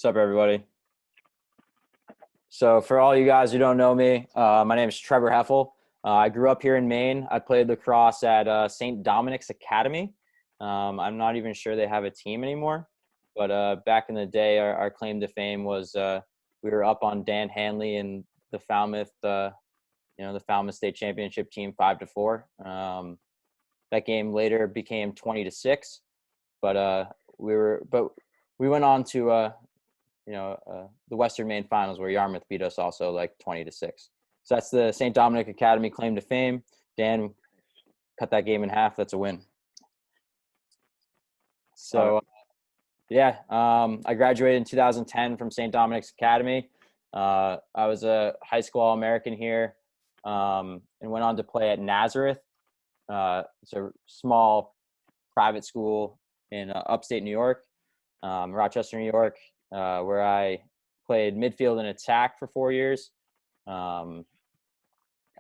What's up, everybody? So for all you guys who don't know me, my name is Trevar Haefele. I grew up here in Maine. I played lacrosse at St. Dominic's Academy. I'm not even sure they have a team anymore. But back in the day, our claim to fame was we were up on Dan Hanley and the Falmouth, the Falmouth State Championship team 5-4. That game later became 20-6. But we went on to the Western Maine Finals where Yarmouth beat us also like 20-6. So that's the St. Dominic Academy claim to fame. Dan cut that game in half. That's a win. So, I graduated in 2010 from St. Dominic's Academy. I was a high school All-American here and went on to play at Nazareth. It's a small private school in upstate New York, Rochester, New York, where I played midfield and attack for 4 years.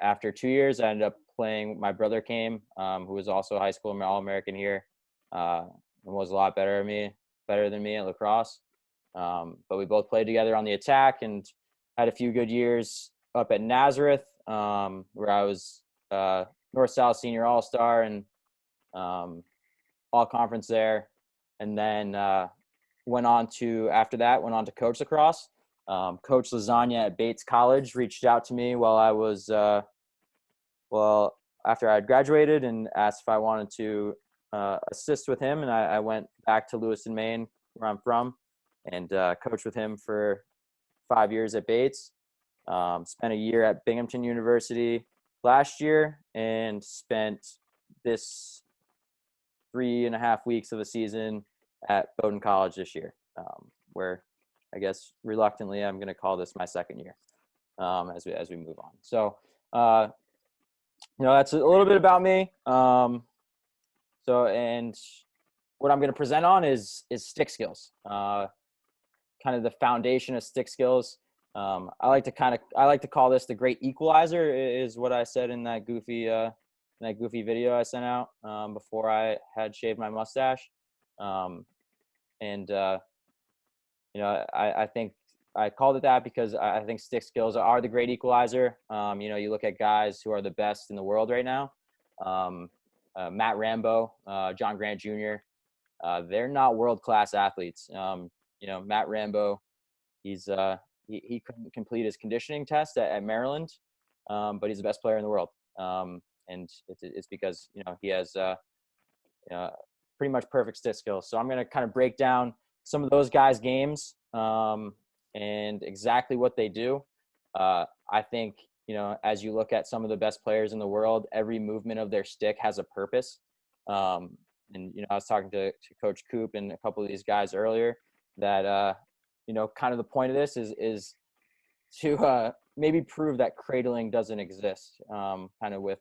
After 2 years, I ended up playing. My brother came, who was also a high school All-American here, and was a lot better than me at lacrosse. But we both played together on the attack and had a few good years up at Nazareth, where I was North-South Senior All-Star and All-Conference there. And then went on to coach lacrosse. Coach Lasagna at Bates College reached out to me while I was after I had graduated and asked if I wanted to assist with him. And I went back to Lewiston, Maine, where I'm from, and coached with him for 5 years at Bates. Spent a year at Binghamton University last year and spent this 3.5 weeks of the season at Bowdoin College this year, where I guess reluctantly I'm going to call this my second year as we move on. So, that's a little bit about me. And what I'm going to present on is stick skills, kind of the foundation of stick skills. I like to call this the great equalizer, is what I said in that goofy video I sent out before I had shaved my mustache. I think I called it that because I think stick skills are the great equalizer. You look at guys who are the best in the world right now. Matt Rambo, John Grant Jr. They're not world-class athletes. Matt Rambo, he couldn't complete his conditioning test at Maryland, but he's the best player in the world. And it's because he has pretty much perfect stick skills. So I'm going to kind of break down some of those guys' games and exactly what they do. I think as you look at some of the best players in the world, every movement of their stick has a purpose. I was talking to Coach Coop and a couple of these guys earlier that kind of the point of this is to maybe prove that cradling doesn't exist. Kind of with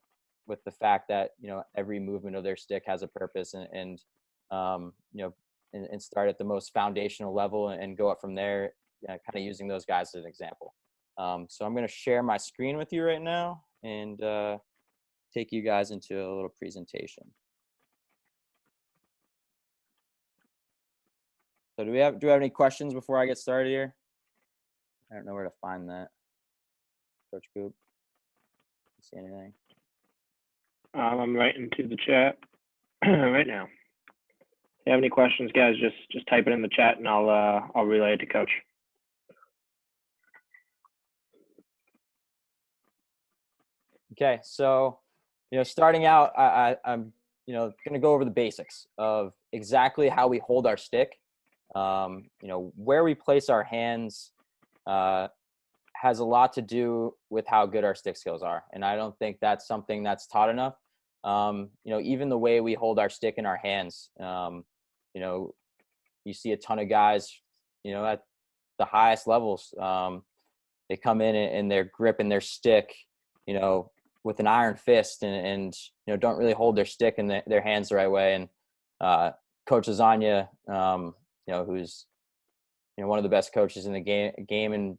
the fact that every movement of their stick has a purpose, and start at the most foundational level and go up from there, kind of using those guys as an example. So I'm going to share my screen with you right now and take you guys into a little presentation. So do we have any questions before I get started here? I don't know where to find that. Coach Coop, see anything? I'm right into the chat right now. If you have any questions, guys, just type it in the chat and I'll relay it to Coach. Okay, so starting out, I'm going to go over the basics of exactly how we hold our stick. Where we place our hands has a lot to do with how good our stick skills are, and I don't think that's something that's taught enough. Even the way we hold our stick in our hands. You see a ton of guys, at the highest levels. They come in and they're gripping their stick, with an iron fist and don't really hold their stick in their hands the right way. And Coach Lasagna, who's one of the best coaches in the game and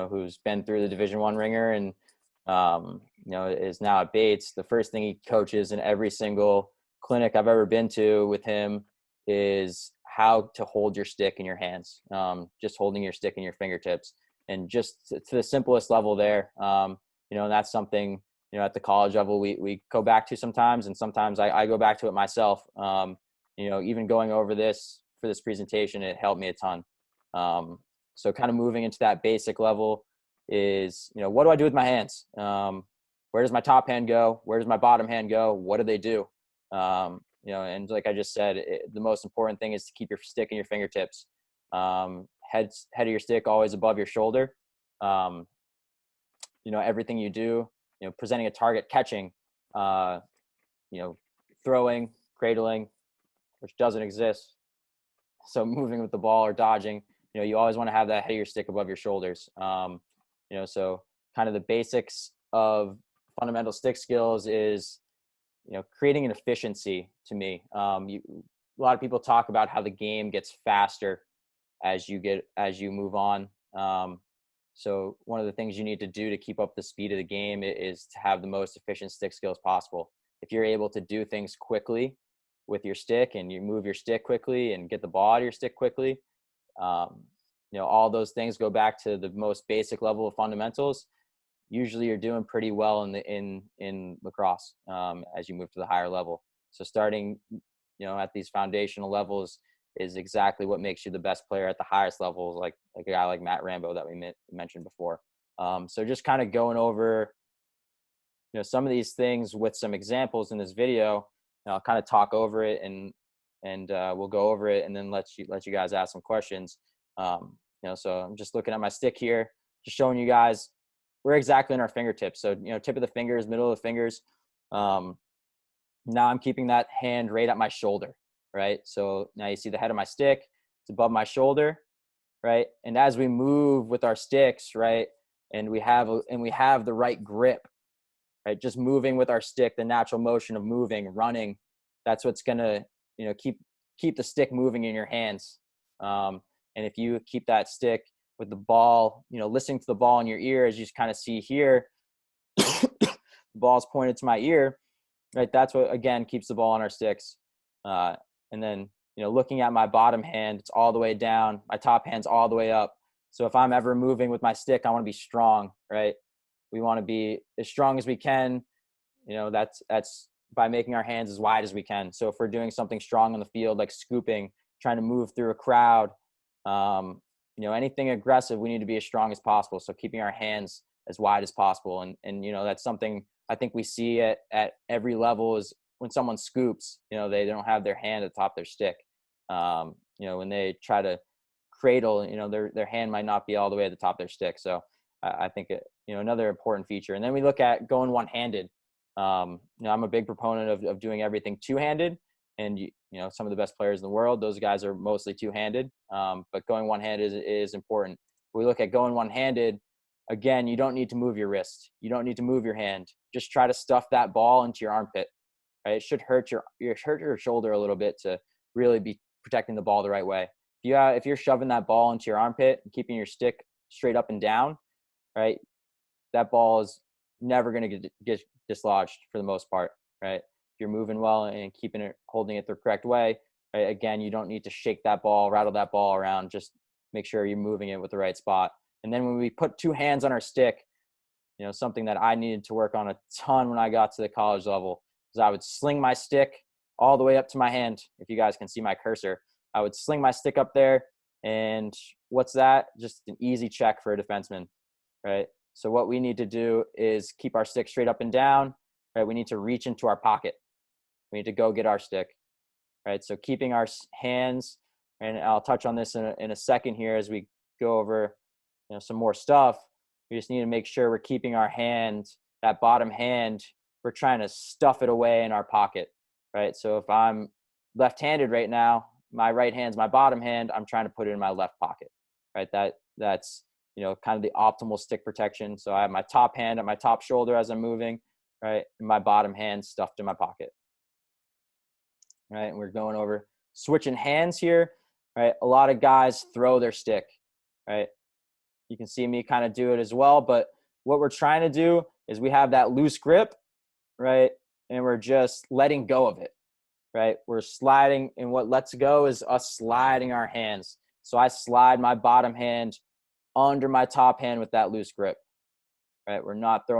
who's been through the Division I ringer and is now at Bates. The first thing he coaches in every single clinic I've ever been to with him is how to hold your stick in your hands, just holding your stick in your fingertips, and just to the simplest level there. And that's something, at the college level, we go back to sometimes, and sometimes I go back to it myself. Even going over this for this presentation, it helped me a ton. So kind of moving into that basic level is, what do I do with my hands? Where does my top hand go? Where does my bottom hand go? What do they do? And like I just said, the most important thing is to keep your stick in your fingertips. Head of your stick always above your shoulder. Everything you do, presenting a target, catching, throwing, cradling, which doesn't exist. So moving with the ball or dodging, you always want to have that head of your stick above your shoulders. So kind of the basics of fundamental stick skills is, creating an efficiency to me. A lot of people talk about how the game gets faster as you move on. So one of the things you need to do to keep up the speed of the game is to have the most efficient stick skills possible. If you're able to do things quickly with your stick, and you move your stick quickly and get the ball out of your stick quickly, all those things go back to the most basic level of fundamentals. Usually you're doing pretty well in lacrosse as you move to the higher level. So starting, at these foundational levels is exactly what makes you the best player at the highest levels, like a guy like Matt Rambo that we mentioned before. So just kind of going over, some of these things with some examples in this video. I'll kind of talk over it and we'll go over it, and then let you guys ask some questions. So I'm just looking at my stick here, just showing you guys we're exactly in our fingertips. So, tip of the fingers, middle of the fingers. Now I'm keeping that hand right at my shoulder, right? So now you see the head of my stick, it's above my shoulder, right? And as we move with our sticks, right, and we have the right grip, right? Just moving with our stick, the natural motion of moving, running, that's what's gonna, keep the stick moving in your hands. And if you keep that stick with the ball, listening to the ball in your ear, as you kind of see here, the ball's pointed to my ear, right? That's what, again, keeps the ball on our sticks. And then, looking at my bottom hand, it's all the way down. My top hand's all the way up. So if I'm ever moving with my stick, I want to be strong, right? We want to be as strong as we can. That's by making our hands as wide as we can. So if we're doing something strong on the field, like scooping, trying to move through a crowd, anything aggressive, we need to be as strong as possible. So keeping our hands as wide as possible. And that's something I think we see at every level is when someone scoops, they don't have their hand at the top of their stick. When they try to cradle, their hand might not be all the way at the top of their stick. So I think another important feature. And then we look at going one-handed. I'm a big proponent of doing everything two-handed. And some of the best players in the world, those guys are mostly two-handed. But going one-handed is important. We look at going one-handed. Again, you don't need to move your wrist. You don't need to move your hand. Just try to stuff that ball into your armpit. Right? It should hurt your shoulder a little bit to really be protecting the ball the right way. If you're shoving that ball into your armpit and keeping your stick straight up and down, right, that ball is never going to get dislodged for the most part, right? If you're moving well and holding it the correct way, right, again, you don't need to shake that ball, rattle that ball around. Just make sure you're moving it with the right spot. And then when we put two hands on our stick, something that I needed to work on a ton when I got to the college level is I would sling my stick all the way up to my hand. If you guys can see my cursor, I would sling my stick up there. And what's that? Just an easy check for a defenseman, right? So what we need to do is keep our stick straight up and down, right? We need to reach into our pocket. We need to go get our stick, right? So keeping our hands, and I'll touch on this in a second here as we go over some more stuff. We just need to make sure we're keeping our hand, that bottom hand, we're trying to stuff it away in our pocket, right? So if I'm left-handed right now, my right hand's my bottom hand, I'm trying to put it in my left pocket, right? That's kind of the optimal stick protection. So I have my top hand at my top shoulder as I'm moving, right? And my bottom hand stuffed in my pocket, right? And we're going over switching hands here, right? A lot of guys throw their stick, right? You can see me kind of do it as well. But what we're trying to do is we have that loose grip, right? And we're just letting go of it, right? We're sliding, and what lets go is us sliding our hands. So I slide my bottom hand under my top hand with that loose grip, right? We're not throwing